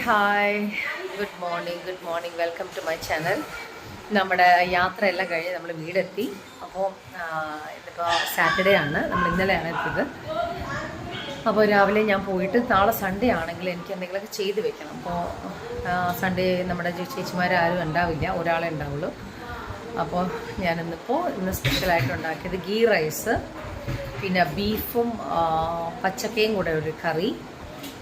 Hi good morning welcome to my channel. നമ്മുടെ യാത്രയെല്ലാം കഴിഞ്ഞ് നമ്മൾ വീടെത്തി. അപ്പോൾ ഇതിപ്പോൾ സാറ്റർഡേ ആണ്, നമ്മൾ ഇന്നലെയാണ് എത്തിയത്. അപ്പോൾ രാവിലെ ഞാൻ പോയിട്ട് നാളെ സൺഡേ ആണെങ്കിൽ എനിക്ക് എന്തെങ്കിലുമൊക്കെ ചെയ്ത് വെക്കണം. അപ്പോൾ സൺഡേ നമ്മുടെ ചേച്ചിമാരാരും ഉണ്ടാവില്ല, ഒരാളെ ഉണ്ടാവുള്ളൂ. അപ്പോൾ ഇന്ന് സ്പെഷ്യലായിട്ട് ഉണ്ടാക്കിയത് ഗീ റൈസ്, പിന്നെ ബീഫും പച്ചക്കയും കൂടെ ഒരു കറി,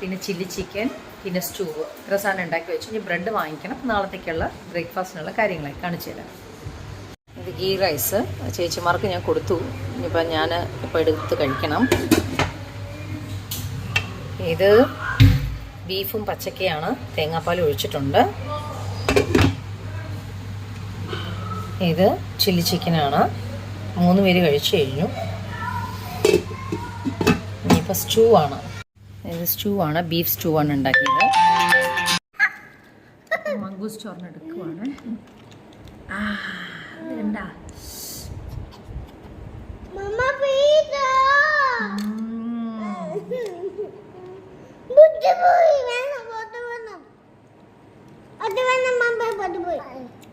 പിന്നെ ചില്ലി ചിക്കൻ, പിന്നെ സ്റ്റൂവ്. ഇത്ര സാധനം ഉണ്ടാക്കി വെച്ചു. ഇനി ബ്രെഡ് വാങ്ങിക്കണം, നാളത്തേക്കുള്ള ബ്രേക്ക്ഫാസ്റ്റിനുള്ള കാര്യങ്ങളായി കാണിച്ചു തരാം. ഇത് ഗീ റൈസ് ചേച്ചിമാർക്ക് ഞാൻ കൊടുത്തു. ഇനിയിപ്പോൾ ഞാൻ എടുത്ത് കഴിക്കണം. ഇത് ബീഫും പച്ചക്കയാണ്, തേങ്ങാപ്പാൽ ഒഴിച്ചിട്ടുണ്ട്. ഇത് ചില്ലി ചിക്കനാണ്, 3 പേര് കഴിച്ചു കഴിഞ്ഞു. ഇനിയിപ്പോൾ സ്റ്റൂ ആണ്. ഇത് സ്റ്റൂ ആണ്, ബീഫ് സ്റ്റൂ ആണ് ഉണ്ടാക്കിയത്. മംഗൂസ് ചോറിന് എടുക്കുവാണ്. എന്താ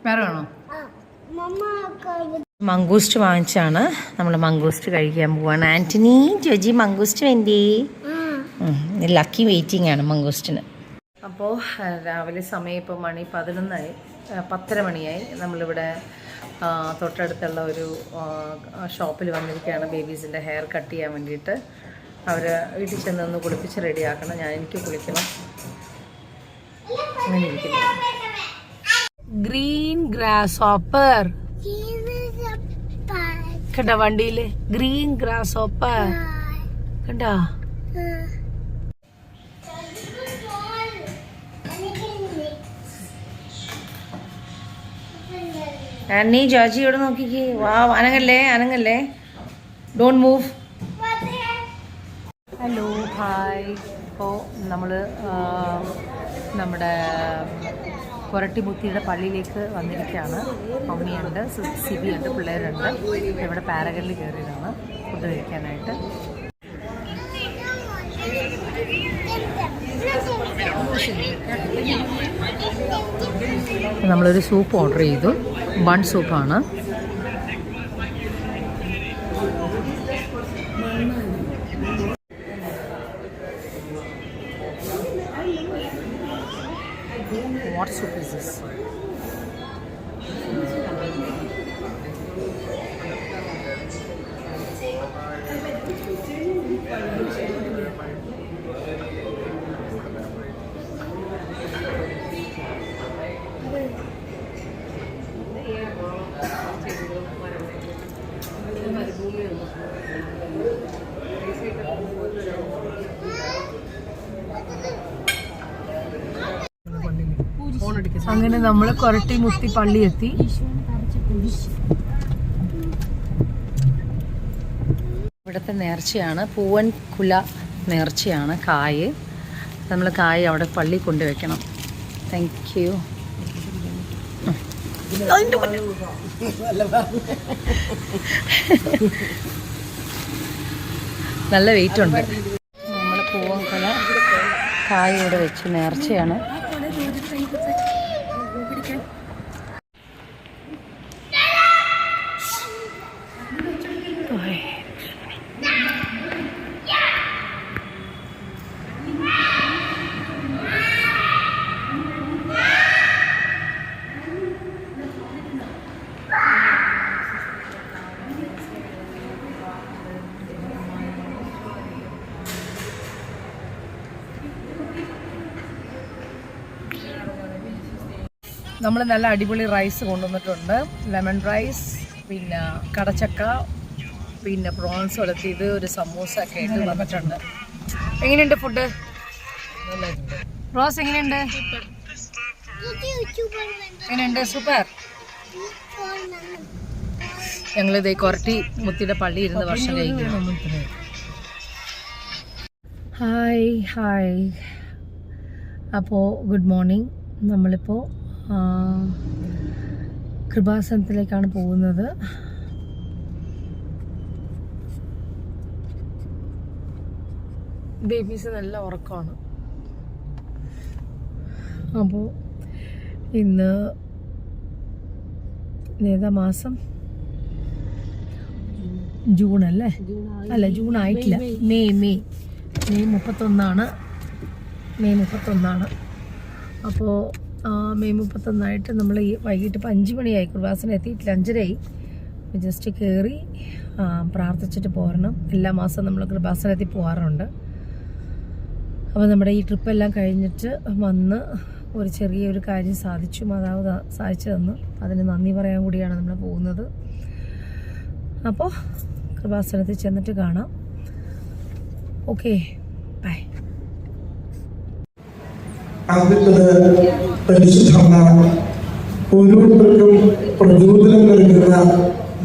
വേറെ വേണോ? മംഗൂസ്റ്റ് വാങ്ങിച്ചാണ് നമ്മൾ മംഗൂസ്റ്റ് കഴിക്കാൻ പോവാണ്. ആന്റണി ജോജി മംഗൂസ്റ്റ് വേണ്ടി ലക്കി വെയിറ്റിംഗ് ആണ് മംഗൂസ്റ്റിന്. അപ്പോൾ രാവിലെ സമയം ഇപ്പോൾ മണി 10:30 മണിയായി. നമ്മളിവിടെ തൊട്ടടുത്തുള്ള ഒരു ഷോപ്പിൽ വന്നിരിക്കുകയാണ് ബേബീസിൻ്റെ ഹെയർ കട്ട് ചെയ്യാൻ വേണ്ടിയിട്ട്. അവർ വീട്ടിൽ ചെന്നൊന്ന് കുളിപ്പിച്ച് റെഡിയാക്കണം. എനിക്ക് കുളിക്കണം. അങ്ങനെ ഇരിക്കുന്നു. ഗ്രീൻ ഗ്രാസ് ഹോപ്പർ കണ്ട വണ്ടിയില്, ഗ്രീൻ ഗ്രാസ് ഹോപ്പർ കണ്ട. ആന്നി ജോജി ഇവിടെ നോക്കിക്കേ. വാ, അനങ്ങല്ലേ, ഡോണ്ട് മൂവ്. Hello, hi. ഇപ്പോൾ നമ്മൾ നമ്മുടെ കൊരട്ടിമുത്തിയുടെ പള്ളിയിലേക്ക് വന്നിരിക്കുകയാണ്. മമ്മിയുണ്ട്, സിബിയുണ്ട്, പിള്ളേരുണ്ട്. ഇവിടെ പാരഗണിൽ കയറിയതാണ് ഫുഡ് കഴിക്കാനായിട്ട്. നമ്മളൊരു സൂപ്പ് ഓർഡർ ചെയ്തു. Bun സൂപ്പാണ്. What soup is this? അങ്ങനെ നമ്മൾ കൊരട്ടിമുത്തി പള്ളി എത്തി. ഇവിടുത്തെ നേർച്ചയാണ്, പൂവൻ കുല നേർച്ചയാണ്. കായ് നമ്മൾ അവിടെ പള്ളി കൊണ്ടുവയ്ക്കണം. Thank you. നല്ല വെയിറ്റ് ഉണ്ട്. നമ്മൾ പൂവൻ കുല കായ് ഇവിടെ വെച്ച് നേർച്ചയാണ്. നമ്മൾ നല്ല അടിപൊളി റൈസ് കൊണ്ടുവന്നിട്ടുണ്ട്. ലെമൺ റൈസ്, പിന്നെ കടച്ചക്ക, പിന്നെ പ്രോൺസ് ഉലത്തിയത്, ഒരു സമൂസ ഒക്കെ ആയിട്ട് വന്നിട്ടുണ്ട്. എങ്ങനെയുണ്ട് ഫുഡ്? റോസ് എങ്ങനെയുണ്ട്? സൂപ്പർ. ഞങ്ങളിത് കൊരട്ടി മുത്തിയുടെ പള്ളി ഇരുന്ന് വർഷം കഴിക്കുന്നു. ഹായ്. അപ്പോൾ ഗുഡ് മോർണിംഗ്. നമ്മളിപ്പോൾ കൃപാസനത്തിലേക്കാണ് പോകുന്നത്. ബേബീസ് നല്ല ഉറക്കമാണ്. അപ്പോൾ ഇന്ന് ഏതാ മാസം? ജൂൺ അല്ലേ? അല്ല, ജൂൺ ആയിട്ടില്ല. മെയ് 31. മെയ് 31. അപ്പോൾ മെയ് 31 നമ്മൾ ഈ വൈകിട്ട് ഇപ്പോൾ 5 മണിയായി. കൃപാസനം എത്തിയിട്ടില്ല, 5:30. ജസ്റ്റ് കയറി പ്രാർത്ഥിച്ചിട്ട് പോരണം. എല്ലാ മാസവും നമ്മൾ കൃപാസനത്തിൽ പോകാറുണ്ട്. അപ്പോൾ നമ്മുടെ ഈ ട്രിപ്പെല്ലാം കഴിഞ്ഞിട്ട് വന്ന് ഒരു ചെറിയൊരു കാര്യം സാധിച്ചു, മാതാവ് സാധിച്ചു തന്നു. അതിന് നന്ദി പറയാൻ കൂടിയാണ് നമ്മൾ പോകുന്നത്. അപ്പോൾ കൃപാസനത്തിൽ ചെന്നിട്ട് കാണാം. Okay, bye. ഓരോരുത്തർക്കും പ്രചോദനം നൽകുന്ന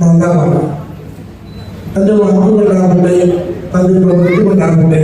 മാതാവാണ്. തന്റെ വാക്കുകൊണ്ടാകട്ടെ, തന്റെ പ്രവൃത്തി കൊണ്ടാകട്ടെ